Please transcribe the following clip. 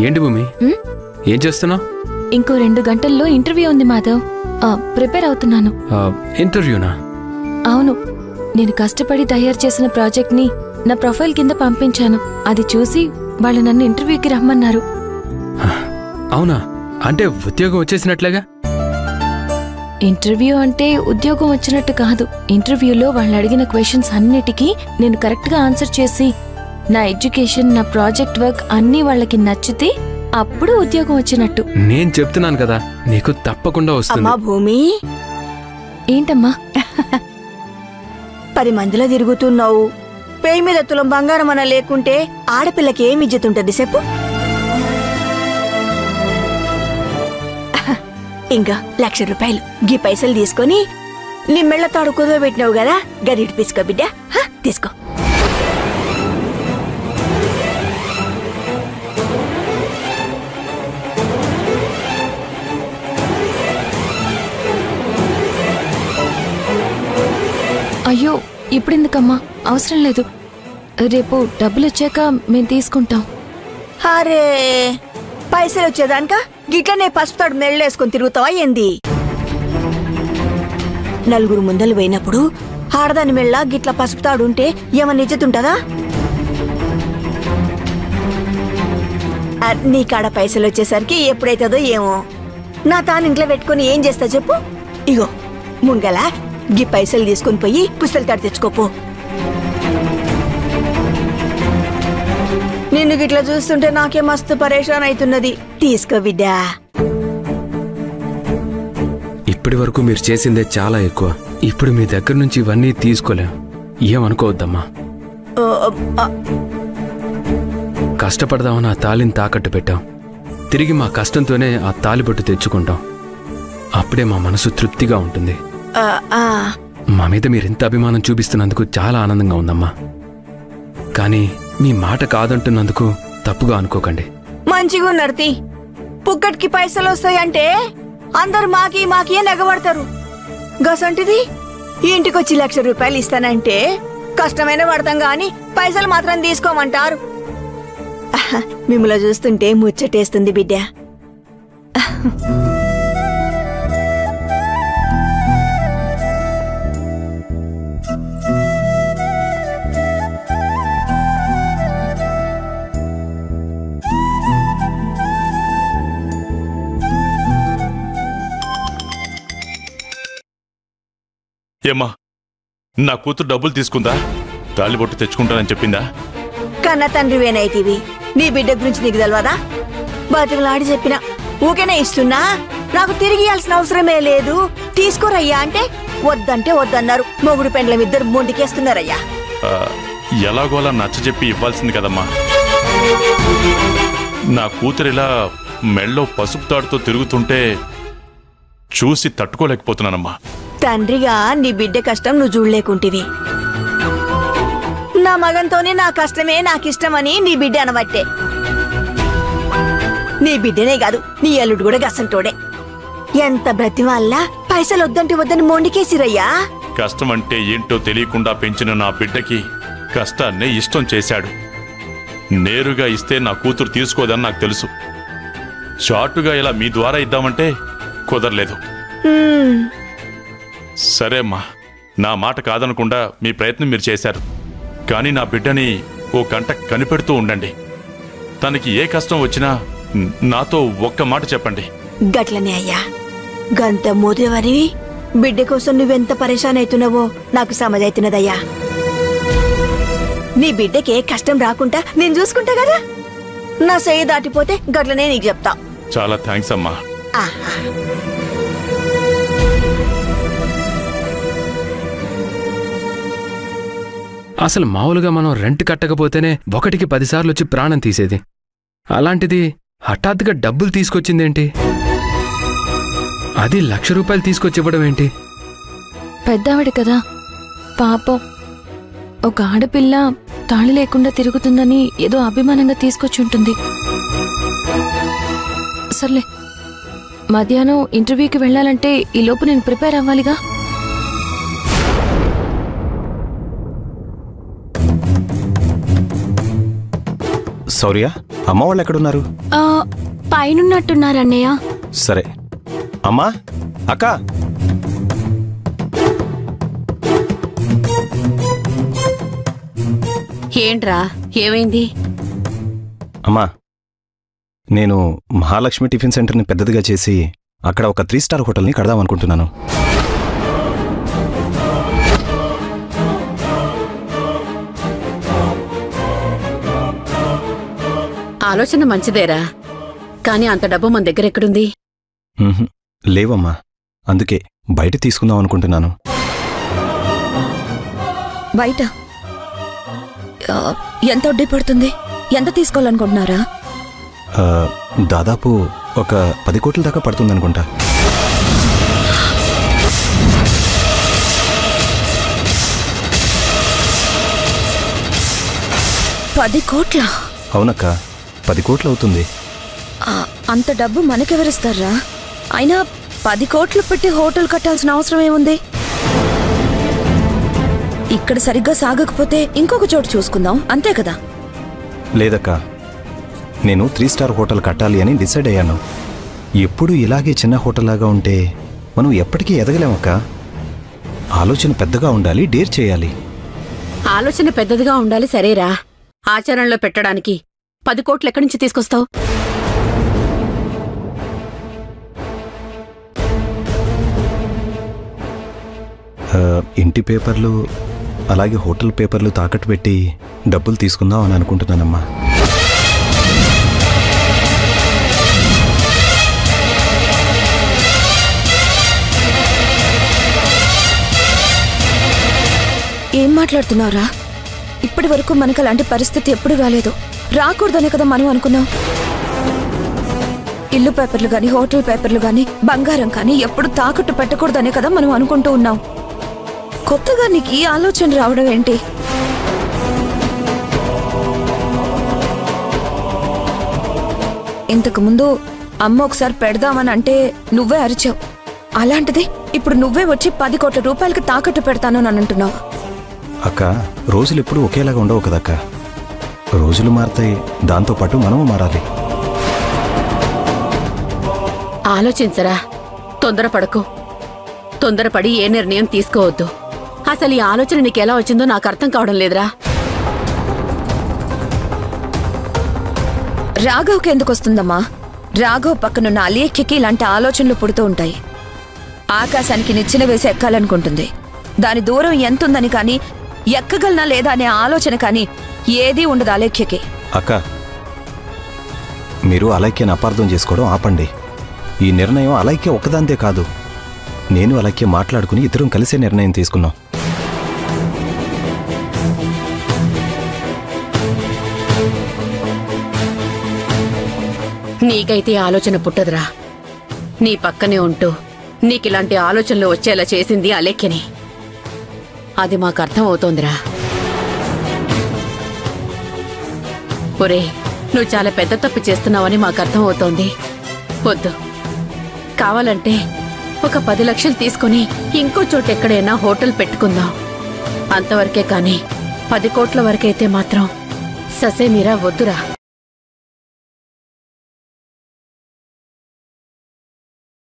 ఏంటి భూమి, ఏం చేస్తున్నావు? ఇంకో 2 గంటల్లో ఇంటర్వ్యూ ఉంది మాధవ్. ప్రిపేర్ అవుతున్నాను. ఇంటర్వ్యూనా? అవును, నేను కష్టపడి తయారు చేసిన ప్రాజెక్ట్ ని నా ప్రొఫైల్ కింద పంపించాను. అది చూసి వాళ్ళు నన్ను ఇంటర్వ్యూకి రమ్మన్నారు. అవునా? అంటే ఉద్యోగం వచ్చేసినట్లేగా? ఇంటర్వ్యూ అంటే ఉద్యోగం వచ్చినట్టు కాదు. ఇంటర్వ్యూలో వాళ్ళు అడిగిన క్వశ్చన్స్ అన్నిటికీ నేను కరెక్ట్ గా ఆన్సర్ చేసి నా ఎడ్యుకేషన్, నా ప్రాజెక్ట్ వర్క్ అన్నీ వాళ్ళకి నచ్చితే అప్పుడు ఉద్యోగం వచ్చినట్టు. నేను చెప్తున్నాను కదా, నీకు తప్పకుండా వస్తుంది. భూమి, ఏంటమ్మా 10 మందిలో తిరుగుతున్నావు, పేయి మీద తులం బంగారం అన్న లేకుంటే ఆడపిల్లకి ఏమి ఇజ్జతుంటది చెప్పు? ఇంకా 1,00,000 రూపాయలు గీ పైసలు తీసుకొని నీ మెళ్ళ తాడు కుదువ పెట్టినావు కదా, గది తీసుకో బిడ్డ, తీసుకో. అయ్యో, ఇప్పుడెందుకమ్మా? అవసరం లేదు, రేపు డబ్బులు వచ్చాక మేము తీసుకుంటాం. అరే, పైసలు వచ్చేదానిక గిట్లనే పసుపుతాడు మెళ్ళేసుకొని తిరుగుతావా ఏంది? నలుగురు ముందలు పోయినప్పుడు ఆడదాని మెళ్ళ గిట్ల పసుపుతాడుంటే ఏమన్నా ఇజ్జతుంటదా? నీ కాడ పైసలు వచ్చేసరికి ఎప్పుడైతుందో ఏమో. నా తాను ఇంట్లో పెట్టుకుని ఏం చేస్తా చెప్పు? ఇగో ముంగల గీ పైసలు తీసుకుని పోయి పుస్తలు తాడు తెచ్చుకోపో. నిన్ను గిట్లా చూస్తుంటే నాకే మస్తు పరేషాన్ అవుతున్నది. తీసుకో బిడ్డా. ఇప్పటి వరకు మీరు చేసిందే చాలా ఎక్కువ. ఇప్పుడు మీ దగ్గర నుంచి ఇవన్నీ తీసుకోలేం. ఏమనుకోవద్దమ్మా. కష్టపడదామని ఆ తాళిని తాకట్టు పెట్టాం. తిరిగి మా కష్టంతోనే ఆ తాలిబొట్టు తెచ్చుకుంటాం. అప్పుడే మా మనసు తృప్తిగా ఉంటుంది. మా మీద మీరింత అభిమానం చూపిస్తున్నందుకు చాలా ఆనందంగా ఉందమ్మా. కానీ మీ మాట కాదంటున్నందుకు తప్పుగా అనుకోకండి. మంచిగా ఉన్నర్తి. పుక్కటికి పైసలు వస్తాయంటే అందరు మాకి మాకి నెగబడతారు. గసంటిది ఇంటికొచ్చి 1,00,000 రూపాయలు ఇస్తానంటే కష్టమైన పడతాం గాని పైసలు మాత్రం తీసుకోమంటారు. మిమ్మల్ని చూస్తుంటే ముచ్చటేస్తుంది బిడ్డ. ఏమ్మా, నా కూతురు డబ్బులు తీసుకుందా? తాలిబొట్టు తెచ్చుకుంటానని చెప్పిందా? కన్న తండ్రివేనైతివి, నీ బిడ్డ గురించి నీకు తెలవదా? బతుకులాడి చెప్పినా ఊకేనే ఇస్తున్నా, నాకు తిరిగి ఇవ్వాల్సిన అవసరమే లేదు, తీసుకోరయ్యా అంటే వద్దంటే వద్దన్నారు. మొగుడు పెండ్లం ఇద్దరు మొండికేస్తున్నారయ్యా. ఎలాగోలా నచ్చ చెప్పి ఇవ్వాల్సింది కదమ్మా. నా కూతురు ఇలా మెళ్ళో పసుపు తాడుతో తిరుగుతుంటే చూసి తట్టుకోలేకపోతున్నానమ్మా. తండ్రిగా నీ బిడ్డ కష్టం నువ్వు చూడలేకుంటివి. నా మగంతోనే నా కష్టమే నాకిష్టమని నీ బిడ్డ అనబట్టే. నీ బిడ్డనే కాదు, నీ అల్లుడు కూడా గసంటోడే. ఎంత బ్రతిమాల్లా పైసలు వద్దంటే వద్దని మొండికేసిరయ్యా. కష్టం అంటే ఏంటో తెలియకుండా పెంచిన నా బిడ్డకి కష్టాన్నే ఇష్టం చేశాడు. నేరుగా ఇస్తే నా కూతురు తీసుకోదని నాకు తెలుసు. షార్టుగా ఇలా మీ ద్వారా ఇద్దామంటే కుదరలేదు. సరే అమ్మా, నా మాట కాదనకుండా మీ ప్రయత్నం మీరు చేశారు. కానీ నా బిడ్డని ఓ గంట కనిపెడుతూ ఉండండి. తనకి ఏ కష్టం వచ్చినా నాతో ఒక్క మాట చెప్పండి. గట్లనే అయ్యా. గంత మోదేవరివి బిడ్డ కోసం నువ్వెంత పరేషాన్ అవుతున్నావో నాకు సమజైతున్నదయ్యా. నీ బిడ్డకి ఏ కష్టం రాకుండా నేను చూసుకుంటా కదా. నా చెయ్యి దాటిపోతే గట్లనే నీకు చెప్తా. చాలా థ్యాంక్స్ అమ్మా. అసలు మామూలుగా మనం రెంట్ కట్టకపోతేనే 1కి 10 సార్లు వచ్చి ప్రాణం తీసేది. అలాంటిది హఠాత్తుగా డబ్బులు తీసుకొచ్చిందేంటి? అది 1,00,000 రూపాయలు తీసుకొచ్చి ఇవ్వడం ఏంటి? పెద్దావిడ కదా పాపం. ఒక ఆడపిల్ల తాళి లేకుండా తిరుగుతుందని ఏదో అభిమానంగా తీసుకొచ్చి ఉంటుంది. సర్లే, మధ్యాహ్నం ఇంటర్వ్యూకి వెళ్ళాలంటే ఈ లోపు నేను ప్రిపేర్ అవ్వాలిగా. శౌర్య, అమ్మ వాళ్ళు ఎక్కడున్నారు? పైనున్నట్టున్నారన్నయ్య. సరే. అమ్మా, అక్క. ఏంట్రా, ఏమైంది? అమ్మా, నేను మహాలక్ష్మి టిఫిన్ సెంటర్ని పెద్దదిగా చేసి అక్కడ ఒక 3 స్టార్ హోటల్ని కడదాం అనుకుంటున్నాను. ఆలోచన మంచిదేరా, కానీ అంత డబ్బు మన దగ్గర ఎక్కడుంది? లేవమ్మా, అందుకే బయట తీసుకుందాం అనుకుంటున్నాను. బయట ఎంత వడ్డీ పడుతుంది? ఎంత తీసుకోవాలనుకుంటున్నారా? దాదాపు ఒక 10 కోట్ల దాకా పడుతుందనుకుంటా. కోట్ల? అవునక్క, 10 కోట్లు అవుతుంది. అంత డబ్బు మనకెవరిస్తారా? అయినా 10 కోట్లు పెట్టి హోటల్ కట్టాల్సిన అవసరం ఏముంది? ఇక్కడ సరిగ్గా సాగకపోతే ఇంకొక చోటు చూసుకుందాం, అంతే కదా? లేదక్క, నేను 3 స్టార్ హోటల్ కట్టాలి అని డిసైడ్ అయ్యాను. ఎప్పుడు ఇలాగే చిన్న హోటల్ లాగా ఉంటే మనం ఎప్పటికీ ఎదగలేమక్క. ఆలోచన పెద్దగా ఉండాలి, డేర్ చేయాలి. ఆలోచన పెద్దదిగా ఉండాలి సరేరా, ఆచరణలో పెట్టడానికి 10 కోట్లు ఎక్కడి నుంచి తీసుకొస్తావు? ఇంటి పేపర్లు అలాగే హోటల్ పేపర్లు తాకట్టు పెట్టి డబ్బులు తీసుకుందాం అని అనుకుంటున్నానమ్మా. ఏం మాట్లాడుతున్నావురా? ఇప్పటి వరకు మనకు అలాంటి పరిస్థితి ఎప్పుడు రాలేదు. రాకూడదనే కదా మనం అనుకున్నాం. ఇల్లు పేపర్లు గాని, హోటల్ పేపర్లు గాని, బంగారం కానీ ఎప్పుడు తాకట్టు పెట్టకూడదనే కదా మనం అనుకుంటూ ఉన్నాం. కొత్తగా నీకు ఈ ఆలోచన రావడం ఏంటి? ఇంతకు ముందు అమ్మ ఒకసారి పెడదామని అంటే నువ్వే అరిచావు. అలాంటిది ఇప్పుడు నువ్వే వచ్చి 10 కోట్ల రూపాయలకి తాకట్టు పెడతాను అని అంటున్నావు. అక్క, రోజులు ఎప్పుడు ఒకేలాగా ఉండవు కదక్క. రోజులు మారుతాయి, దాంతోపాటు మనము మారాలి. ఆలోచించరా, తొందరపడకు. తొందరపడి ఏ నిర్ణయం తీసుకోవద్దు. అసలు ఈ ఆలోచన నీకెలా వచ్చిందో నాకు అర్థం కావడం లేదురా. రాఘవ్కి ఎందుకు వస్తుందమ్మా? రాఘవ్ పక్కనున్న అలేఖ్యకి ఇలాంటి ఆలోచనలు పుడుతూ ఉంటాయి. ఆకాశానికి నిచ్చెన వేసి ఎక్కాలనుకుంటుంది. దాని దూరం ఎంతుందని కానీ, ఎక్కగలనా లేదా అనే ఆలోచన కానీ ఏదీ ఉండదు అలేఖ్యకి. అక్క, మీరు అలైక్యని అపార్థం చేసుకోవడం ఆపండి. ఈ నిర్ణయం అలైక్య ఒక్కదాంతే కాదు, నేను అలైక్య మాట్లాడుకుని ఇద్దరం కలిసే నిర్ణయం తీసుకున్నాం. నీకైతే ఆలోచన పుట్టదురా. నీ పక్కనే ఉంటూ నీకిలాంటి ఆలోచనలు వచ్చేలా చేసింది అలేఖ్యని. అది మాకు అర్థం అవుతోందిరా. ఒరే, నువ్వు చాలా పెద్ద తప్పు చేస్తున్నావని మాకు అర్థం అవుతోంది. వద్దు, కావాలంటే ఒక 10 లక్షలు తీసుకుని ఇంకో చోట ఎక్కడైనా హోటల్ పెట్టుకుందాం. అంతవరకే కానీ 10 కోట్ల వరకైతే మాత్రం ససేమిరా వద్దురా.